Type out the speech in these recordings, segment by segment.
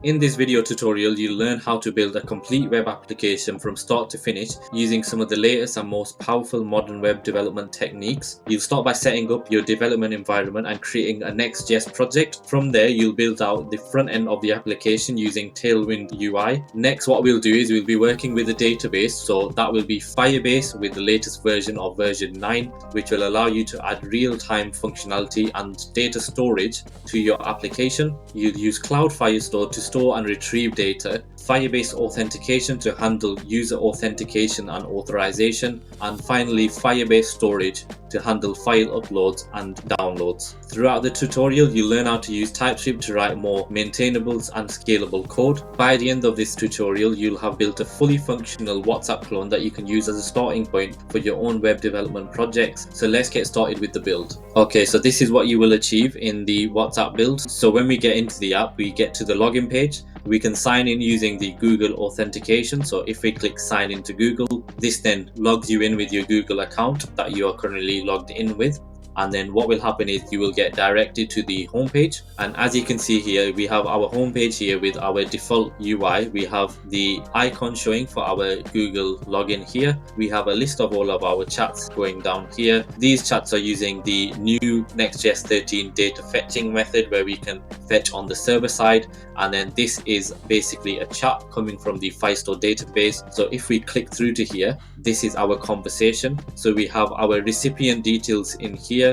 In this video tutorial, you'll learn how to build a complete web application from start to finish using some of the latest and most powerful modern web development techniques. You'll start by setting up your development environment and creating a Next.js project. From there, you'll build out the front end of the application using TailwindUI. Next, what we'll do is we'll be working with a database, so that will be Firebase with the latest version of version 9, which will allow you to add real-time functionality and data storage to your application. You'll use Cloud Firestore to store and retrieve data, Firebase authentication to handle user authentication and authorization, and finally Firebase storage to handle file uploads and downloads. Throughout the tutorial, you'll learn how to use TypeScript to write more maintainables and scalable code. By the end of this tutorial, you'll have built a fully functional WhatsApp clone that you can use as a starting point for your own web development projects. So let's get started with the build. Okay, so this is what you will achieve in the WhatsApp build. So when we get into the app, we get to the login page. We can sign in using the Google authentication. So if we click sign into Google, this then logs you in with your Google account that you are currently logged in with. And then what will happen is you will get directed to the homepage, and as you can see here, we have our homepage here with our default UI. We have the icon showing for our Google login here. We have a list of all of our chats going down here. These chats are using the new Next.js 13 data fetching method where we can fetch on the server side, and then this is basically a chat coming from the Firestore database. So if we click through to here, this is our conversation. So we have our recipient details in here,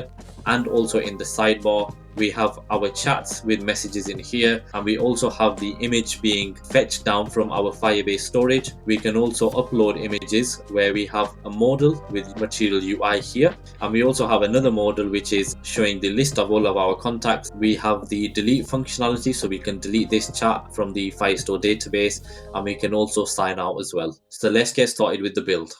and also in the sidebar we have our chats with messages in here, and we also have the image being fetched down from our Firebase storage. We can also upload images where we have a modal with Material UI here, and we also have another modal which is showing the list of all of our contacts. We have the delete functionality, so we can delete this chat from the Firestore database, and we can also sign out as well. So let's get started with the build.